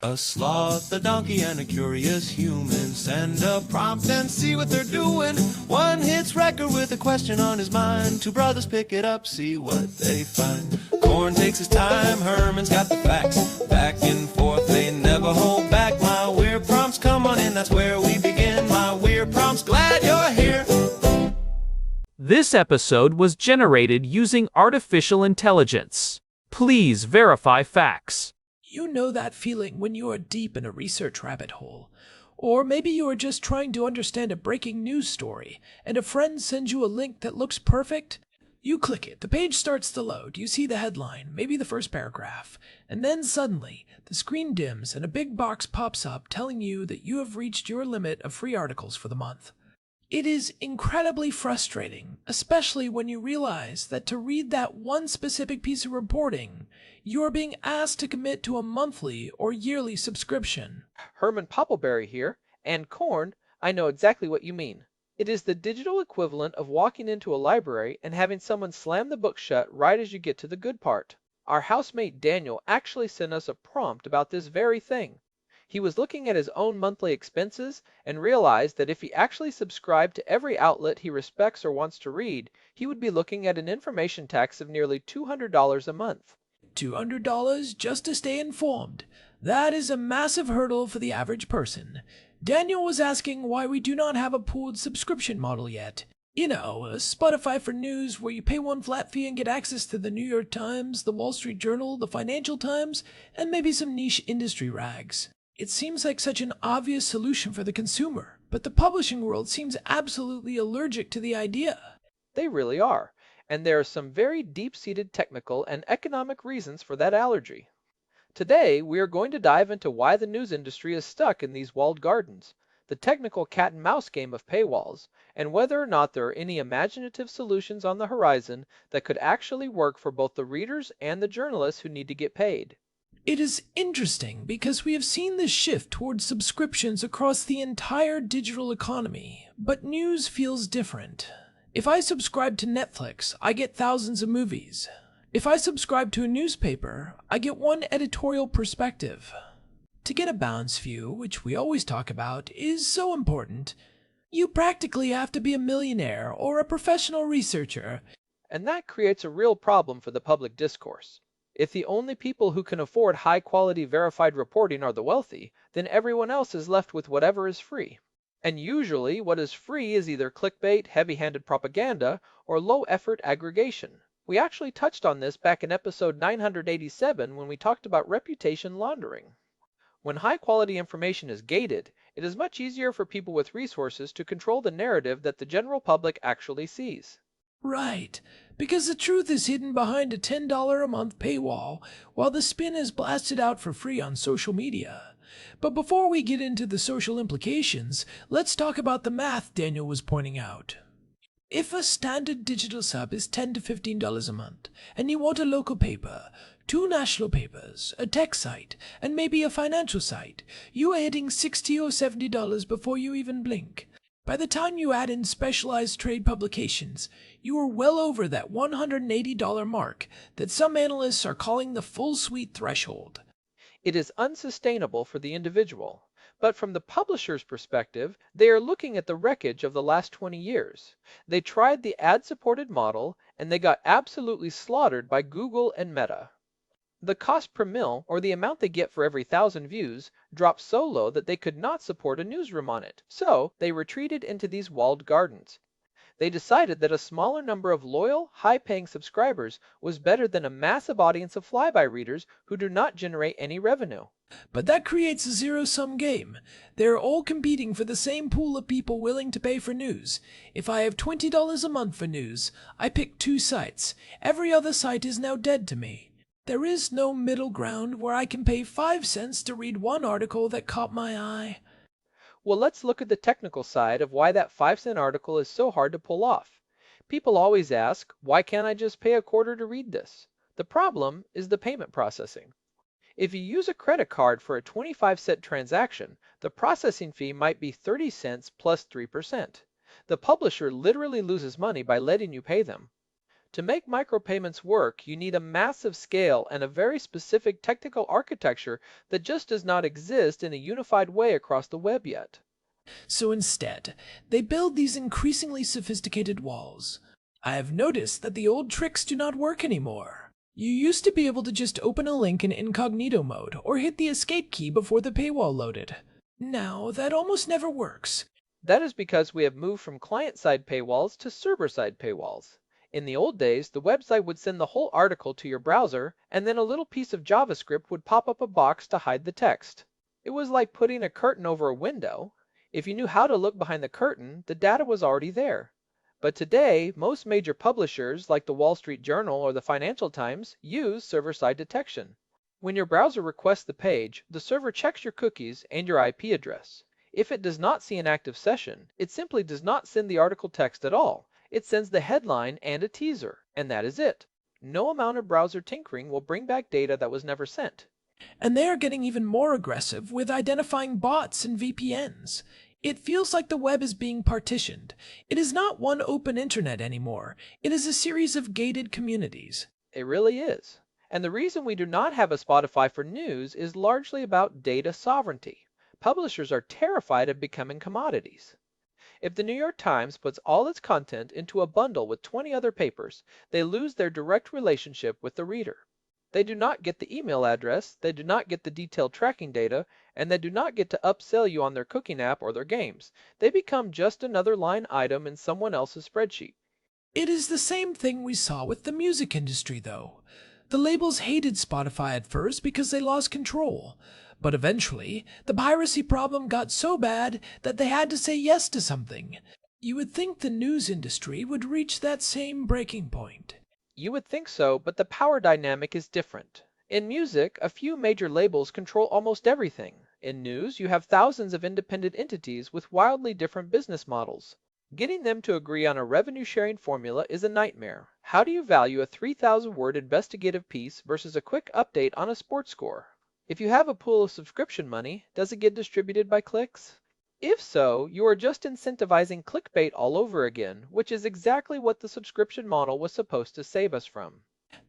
A sloth, a donkey, and a curious human. Send a prompt and see what they're doing. One hits record with a question on his mind. Two brothers pick it up, see what they find. Corn takes his time, Herman's got the facts. Back and forth, they never hold back. My weird prompts, come on in, that's where we begin. My weird prompts, glad you're here. This episode was generated using artificial intelligence. Please verify facts. You know that feeling when you are deep in a research rabbit hole. Or maybe you are just trying to understand a breaking news story, and a friend sends you a link that looks perfect. You click it, the page starts to load, you see the headline, maybe the first paragraph, and then suddenly, the screen dims and a big box pops up telling you that you have reached your limit of free articles for the month. It is incredibly frustrating, especially when you realize that to read that one specific piece of reporting, you are being asked to commit to a monthly or yearly subscription. Herman Poppleberry here, and Corn, I know exactly what you mean. It is the digital equivalent of walking into a library and having someone slam the book shut right as you get to the good part. Our housemate Daniel actually sent us a prompt about this very thing. He was looking at his own monthly expenses and realized that if he actually subscribed to every outlet he respects or wants to read, he would be looking at an information tax of nearly $200 a month. $200 just to stay informed. That is a massive hurdle for the average person. Daniel was asking why we do not have a pooled subscription model yet. You know, a Spotify for news where you pay one flat fee and get access to the New York Times, the Wall Street Journal, the Financial Times, and maybe some niche industry rags. It seems like such an obvious solution for the consumer, but the publishing world seems absolutely allergic to the idea. They really are, and there are some very deep-seated technical and economic reasons for that allergy. Today, we are going to dive into why the news industry is stuck in these walled gardens, the technical cat-and-mouse game of paywalls, and whether or not there are any imaginative solutions on the horizon that could actually work for both the readers and the journalists who need to get paid. It is interesting because we have seen this shift towards subscriptions across the entire digital economy, but news feels different. If I subscribe to Netflix, I get thousands of movies. If I subscribe to a newspaper, I get one editorial perspective. To get a balanced view, which we always talk about, is so important. You practically have to be a millionaire or a professional researcher. And that creates a real problem for the public discourse. If the only people who can afford high-quality verified reporting are the wealthy, then everyone else is left with whatever is free. And usually what is free is either clickbait, heavy-handed propaganda, or low-effort aggregation. We actually touched on this back in episode 987 when we talked about reputation laundering. When high-quality information is gated, it is much easier for people with resources to control the narrative that the general public actually sees. Right, because the truth is hidden behind a $10 a month paywall, while the spin is blasted out for free on social media. But before we get into the social implications, let's talk about the math Daniel was pointing out. If a standard digital sub is $10 to $15 a month, and you want a local paper, 2 national papers, a tech site, and maybe a financial site, you are hitting $60 or $70 before you even blink. By the time you add in specialized trade publications, you are well over that $180 mark that some analysts are calling the full suite threshold. It is unsustainable for the individual. But from the publisher's perspective, they are looking at the wreckage of the last 20 years. They tried the ad-supported model, and they got absolutely slaughtered by Google and Meta. The cost per mil, or the amount they get for every 1,000 views, dropped so low that they could not support a newsroom on it. So they retreated into these walled gardens. They decided that a smaller number of loyal, high-paying subscribers was better than a massive audience of flyby readers who do not generate any revenue. But that creates a zero-sum game. They're all competing for the same pool of people willing to pay for news. If I have $20 a month for news, I pick 2 sites. Every other site is now dead to me. There is no middle ground where I can pay 5 cents to read one article that caught my eye. Well, let's look at the technical side of why that 5-cent article is so hard to pull off. People always ask, why can't I just pay a quarter to read this? The problem is the payment processing. If you use a credit card for a 25-cent transaction, the processing fee might be 30 cents plus 3%. The publisher literally loses money by letting you pay them. To make micropayments work, you need a massive scale and a very specific technical architecture that just does not exist in a unified way across the web yet. So instead, they build these increasingly sophisticated walls. I have noticed that the old tricks do not work anymore. You used to be able to just open a link in incognito mode or hit the escape key before the paywall loaded. Now, that almost never works. That is because we have moved from client-side paywalls to server-side paywalls. In the old days, the website would send the whole article to your browser, and then a little piece of JavaScript would pop up a box to hide the text. It was like putting a curtain over a window. If you knew how to look behind the curtain, the data was already there. But today, most major publishers, like the Wall Street Journal or the Financial Times, use server-side detection. When your browser requests the page, the server checks your cookies and your IP address. If it does not see an active session, it simply does not send the article text at all. It sends the headline and a teaser, and that is it. No amount of browser tinkering will bring back data that was never sent. And they are getting even more aggressive with identifying bots and VPNs. It feels like the web is being partitioned. It is not one open internet anymore. It is a series of gated communities. It really is. And the reason we do not have a Spotify for news is largely about data sovereignty. Publishers are terrified of becoming commodities. If the New York Times puts all its content into a bundle with 20 other papers, they lose their direct relationship with the reader. They do not get the email address, they do not get the detailed tracking data, and they do not get to upsell you on their cooking app or their games. They become just another line item in someone else's spreadsheet. It is the same thing we saw with the music industry, though. The labels hated Spotify at first because they lost control. But eventually, the piracy problem got so bad that they had to say yes to something. You would think the news industry would reach that same breaking point. You would think so, but the power dynamic is different. In music, a few major labels control almost everything. In news, you have thousands of independent entities with wildly different business models. Getting them to agree on a revenue-sharing formula is a nightmare. How do you value a 3,000-word investigative piece versus a quick update on a sports score? If you have a pool of subscription money, does it get distributed by clicks? If so, you are just incentivizing clickbait all over again, which is exactly what the subscription model was supposed to save us from.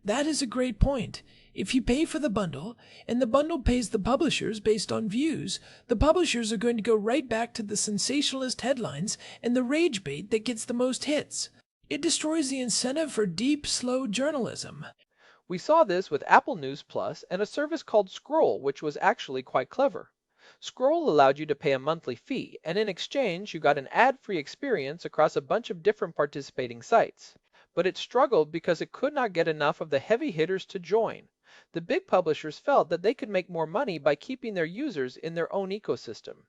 That is a great point. If you pay for the bundle, and the bundle pays the publishers based on views, the publishers are going to go right back to the sensationalist headlines and the rage bait that gets the most hits. It destroys the incentive for deep, slow journalism. We saw this with Apple News Plus and a service called Scroll, which was actually quite clever. Scroll allowed you to pay a monthly fee, and in exchange you got an ad-free experience across a bunch of different participating sites. But it struggled because it could not get enough of the heavy hitters to join. The big publishers felt that they could make more money by keeping their users in their own ecosystem.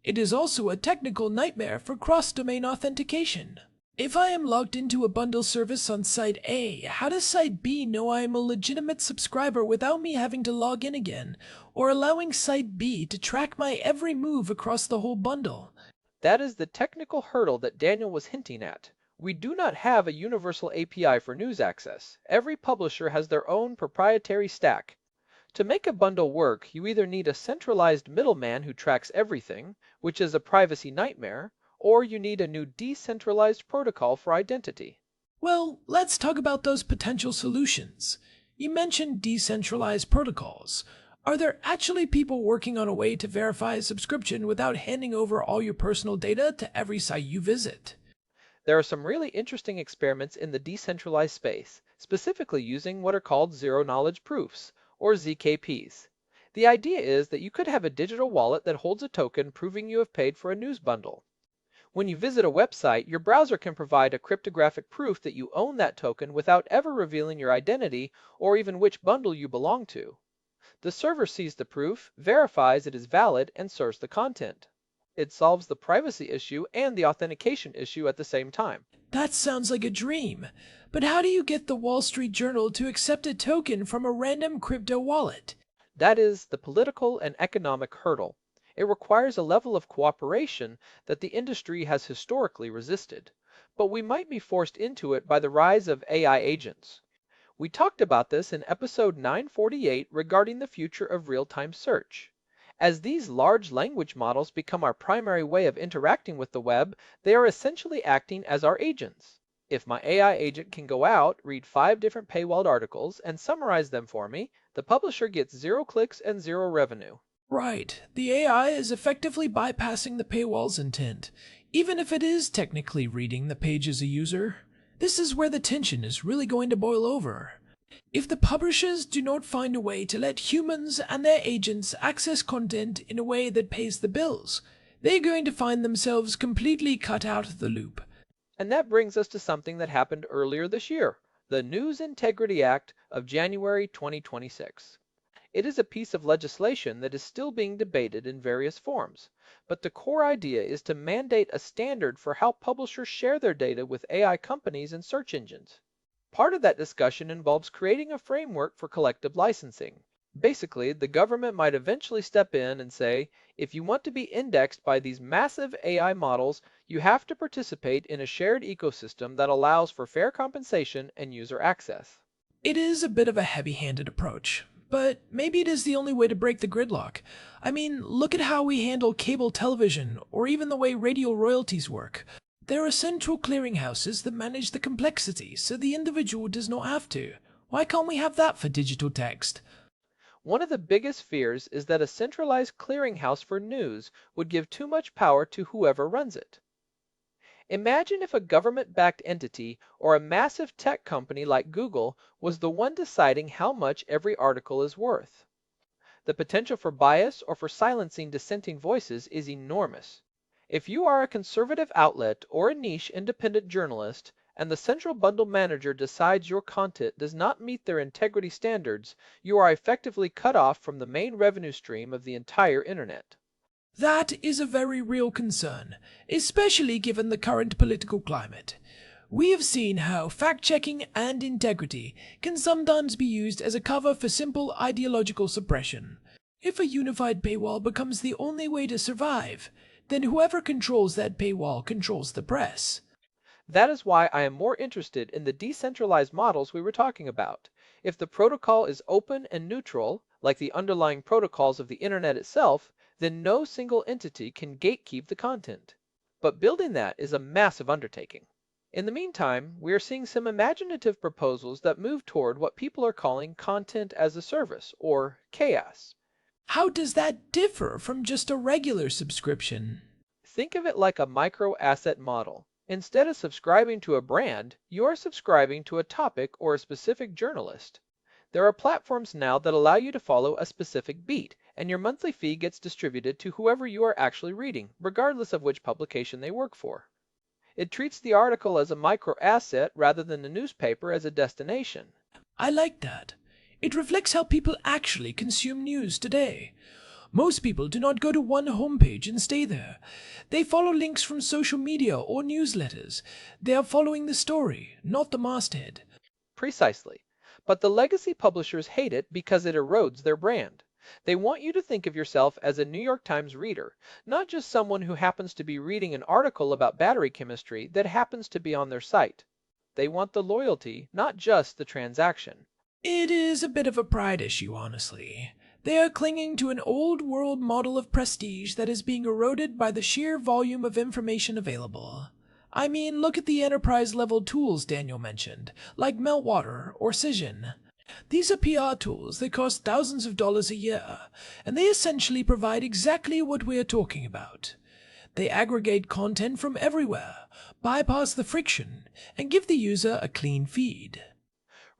It is also a technical nightmare for cross-domain authentication. If I am logged into a bundle service on Site A, how does Site B know I am a legitimate subscriber without me having to log in again, or allowing Site B to track my every move across the whole bundle? That is the technical hurdle that Daniel was hinting at. We do not have a universal API for news access. Every publisher has their own proprietary stack. To make a bundle work, you either need a centralized middleman who tracks everything, which is a privacy nightmare, or you need a new decentralized protocol for identity. Well, let's talk about those potential solutions. You mentioned decentralized protocols. Are there actually people working on a way to verify a subscription without handing over all your personal data to every site you visit? There are some really interesting experiments in the decentralized space, specifically using what are called zero-knowledge proofs, or ZKPs. The idea is that you could have a digital wallet that holds a token proving you have paid for a news bundle. When you visit a website, your browser can provide a cryptographic proof that you own that token without ever revealing your identity or even which bundle you belong to. The server sees the proof, verifies it is valid, and serves the content. It solves the privacy issue and the authentication issue at the same time. That sounds like a dream. But how do you get the Wall Street Journal to accept a token from a random crypto wallet? That is the political and economic hurdle. It requires a level of cooperation that the industry has historically resisted, but we might be forced into it by the rise of AI agents. We talked about this in episode 948 regarding the future of real-time search. As these large language models become our primary way of interacting with the web, they are essentially acting as our agents. If my AI agent can go out, read 5 different paywalled articles, and summarize them for me, the publisher gets 0 clicks and 0 revenue. Right, the AI is effectively bypassing the paywall's intent, even if it is technically reading the page as a user. This is where the tension is really going to boil over. If the publishers do not find a way to let humans and their agents access content in a way that pays the bills, they're going to find themselves completely cut out of the loop. And that brings us to something that happened earlier this year, the News Integrity Act of January 2026. It is a piece of legislation that is still being debated in various forms, but the core idea is to mandate a standard for how publishers share their data with AI companies and search engines. Part of that discussion involves creating a framework for collective licensing. Basically, the government might eventually step in and say, if you want to be indexed by these massive AI models, you have to participate in a shared ecosystem that allows for fair compensation and user access. It is a bit of a heavy-handed approach, but maybe it is the only way to break the gridlock. I mean, look at how we handle cable television, or even the way radio royalties work. There are central clearinghouses that manage the complexity, so the individual does not have to. Why can't we have that for digital text? One of the biggest fears is that a centralized clearinghouse for news would give too much power to whoever runs it. Imagine if a government-backed entity or a massive tech company like Google was the one deciding how much every article is worth. The potential for bias or for silencing dissenting voices is enormous. If you are a conservative outlet or a niche independent journalist, and the central bundle manager decides your content does not meet their integrity standards, you are effectively cut off from the main revenue stream of the entire internet. That is a very real concern, especially given the current political climate. We have seen how fact-checking and integrity can sometimes be used as a cover for simple ideological suppression. If a unified paywall becomes the only way to survive, then whoever controls that paywall controls the press. That is why I am more interested in the decentralized models we were talking about. If the protocol is open and neutral, like the underlying protocols of the internet itself, then no single entity can gatekeep the content. But building that is a massive undertaking. In the meantime, we are seeing some imaginative proposals that move toward what people are calling content as a service, or CAS. How does that differ from just a regular subscription? Think of it like a micro-asset model. Instead of subscribing to a brand, you are subscribing to a topic or a specific journalist. There are platforms now that allow you to follow a specific beat, and your monthly fee gets distributed to whoever you are actually reading, regardless of which publication they work for. It treats the article as a micro-asset rather than the newspaper as a destination. I like that. It reflects how people actually consume news today. Most people do not go to one homepage and stay there. They follow links from social media or newsletters. They are following the story, not the masthead. Precisely. But the legacy publishers hate it because it erodes their brand. They want you to think of yourself as a New York Times reader, not just someone who happens to be reading an article about battery chemistry that happens to be on their site. They want the loyalty, not just the transaction. It is a bit of a pride issue, honestly. They are clinging to an old-world model of prestige that is being eroded by the sheer volume of information available. I mean, look at the enterprise-level tools Daniel mentioned, like Meltwater or Cision. These are PR tools that cost thousands of dollars a year, and they essentially provide exactly what we are talking about. They aggregate content from everywhere, bypass the friction, and give the user a clean feed.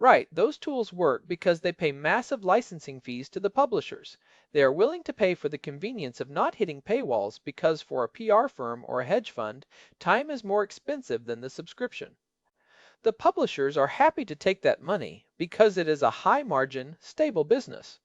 Right, those tools work because they pay massive licensing fees to the publishers. They are willing to pay for the convenience of not hitting paywalls because for a PR firm or a hedge fund, time is more expensive than the subscription. The publishers are happy to take that money because it is a high-margin, stable business.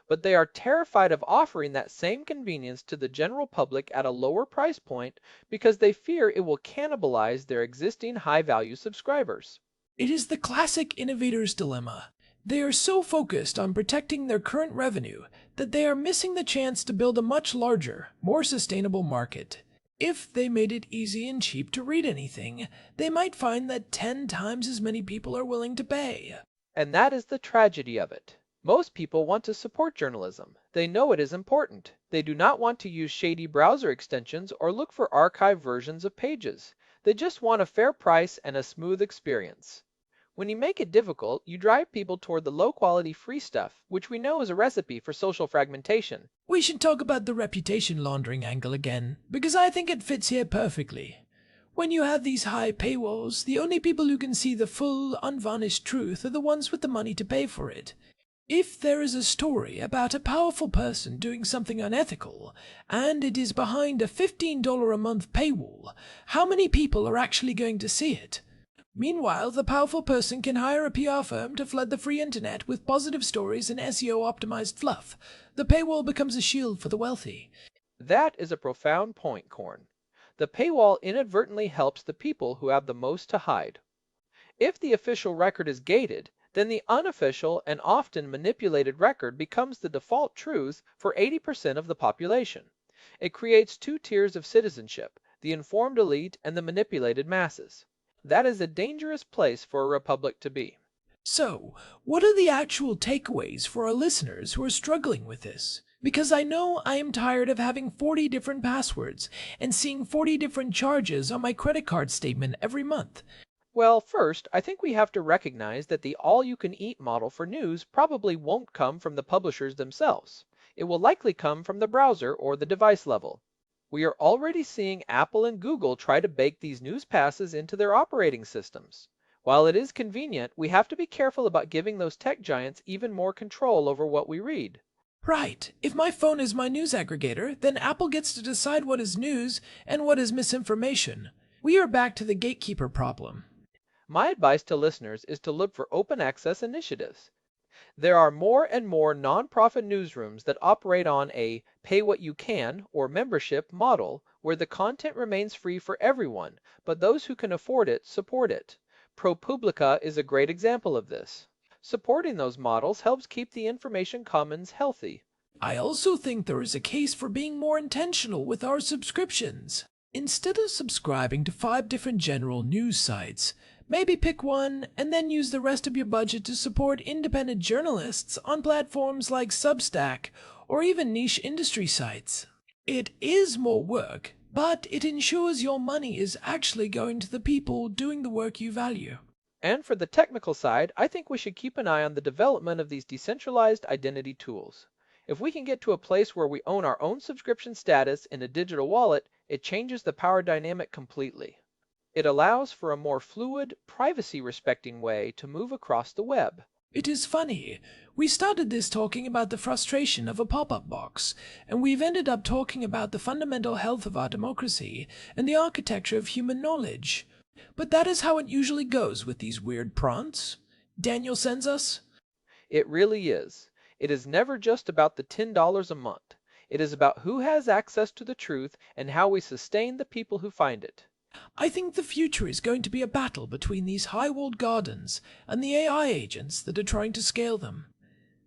But they are terrified of offering that same convenience to the general public at a lower price point because they fear it will cannibalize their existing high-value subscribers. It is the classic innovator's dilemma. They are so focused on protecting their current revenue that they are missing the chance to build a much larger, more sustainable market. If they made it easy and cheap to read anything, they might find that 10 times as many people are willing to pay. And that is the tragedy of it. Most people want to support journalism. They know it is important. They do not want to use shady browser extensions or look for archived versions of pages. They just want a fair price and a smooth experience. When you make it difficult, you drive people toward the low-quality free stuff, which we know is a recipe for social fragmentation. We should talk about the reputation laundering angle again, because I think it fits here perfectly. When you have these high paywalls, the only people who can see the full, unvarnished truth are the ones with the money to pay for it. If there is a story about a powerful person doing something unethical, and it is behind a $15 a month paywall, how many people are actually going to see it? Meanwhile, the powerful person can hire a PR firm to flood the free internet with positive stories and SEO-optimized fluff. The paywall becomes a shield for the wealthy. That is a profound point, Korn. The paywall inadvertently helps the people who have the most to hide. If the official record is gated, then the unofficial and often manipulated record becomes the default truth for 80% of the population. It creates two tiers of citizenship, the informed elite and the manipulated masses. That is a dangerous place for a republic to be. So, what are the actual takeaways for our listeners who are struggling with this? Because I know I am tired of having 40 different passwords and seeing 40 different charges on my credit card statement every month. Well, first, I think we have to recognize that the all-you-can-eat model for news probably won't come from the publishers themselves. It will likely come from the browser or the device level. We are already seeing Apple and Google try to bake these news passes into their operating systems. While it is convenient, we have to be careful about giving those tech giants even more control over what we read. Right. If my phone is my news aggregator, then Apple gets to decide what is news and what is misinformation. We are back to the gatekeeper problem. My advice to listeners is to look for open access initiatives. There are more and more nonprofit newsrooms that operate on a pay what you can or membership model where the content remains free for everyone, but those who can afford it support it. ProPublica is a great example of this. Supporting those models helps keep the information commons healthy. I also think there is a case for being more intentional with our subscriptions. Instead of subscribing to 5 different general news sites, maybe pick one and then use the rest of your budget to support independent journalists on platforms like Substack or even niche industry sites. It is more work, but it ensures your money is actually going to the people doing the work you value. And for the technical side, I think we should keep an eye on the development of these decentralized identity tools. If we can get to a place where we own our own subscription status in a digital wallet, it changes the power dynamic completely. It allows for a more fluid, privacy-respecting way to move across the web. It is funny. We started this talking about the frustration of a pop-up box, and we've ended up talking about the fundamental health of our democracy and the architecture of human knowledge. But that is how it usually goes with these weird prompts. Daniel sends us. It really is. It is never just about the $10 a month. It is about who has access to the truth and how we sustain the people who find it. I think the future is going to be a battle between these high-walled gardens and the AI agents that are trying to scale them.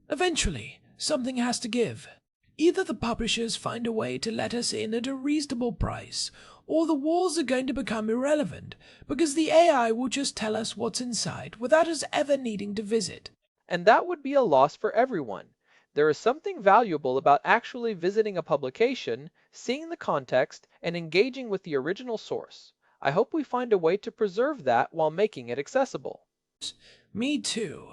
Eventually, something has to give. Either the publishers find a way to let us in at a reasonable price, or the walls are going to become irrelevant because the AI will just tell us what's inside without us ever needing to visit. And that would be a loss for everyone. There is something valuable about actually visiting a publication, seeing the context, and engaging with the original source. I hope we find a way to preserve that while making it accessible. Me too.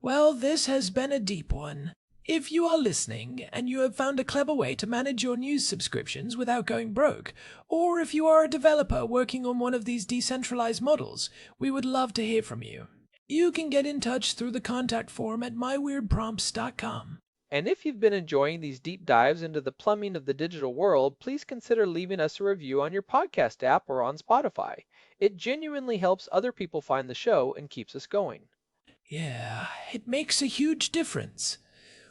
Well, this has been a deep one. If you are listening and you have found a clever way to manage your news subscriptions without going broke, or if you are a developer working on one of these decentralized models, we would love to hear from you. You can get in touch through the contact form at myweirdprompts.com. And if you've been enjoying these deep dives into the plumbing of the digital world, please consider leaving us a review on your podcast app or on Spotify. It genuinely helps other people find the show and keeps us going. Yeah, it makes a huge difference.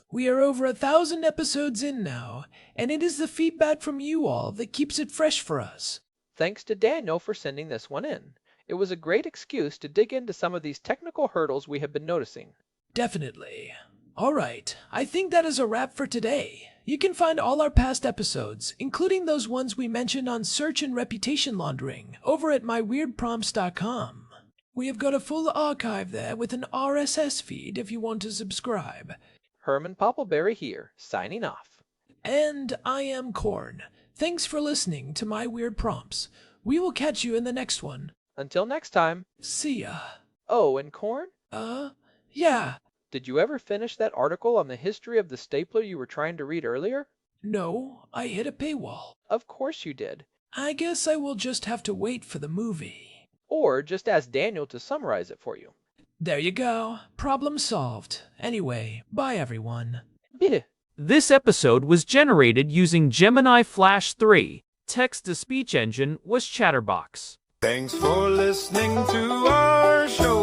We are over 1,000 episodes in now, and it is the feedback from you all that keeps it fresh for us. Thanks to Daniel for sending this one in. It was a great excuse to dig into some of these technical hurdles we have been noticing. Definitely. All right, I think that is a wrap for today. You can find all our past episodes, including those ones we mentioned on search and reputation laundering, over at myweirdprompts.com. We have got a full archive there with an RSS feed if you want to subscribe. Herman Poppleberry here, signing off. And I am Korn. Thanks for listening to My Weird Prompts. We will catch you in the next one. Until next time. See ya. Oh, and Corn, Yeah. did you ever finish that article on the history of the stapler you were trying to read earlier? No, I hit a paywall. Of course you did. I guess I will just have to wait for the movie. Or just ask Daniel to summarize it for you. There you go. Problem solved. Anyway, bye everyone. Bleh. This episode was generated using Gemini Flash 3. Text-to-speech engine was Chatterbox. Thanks for listening to our show.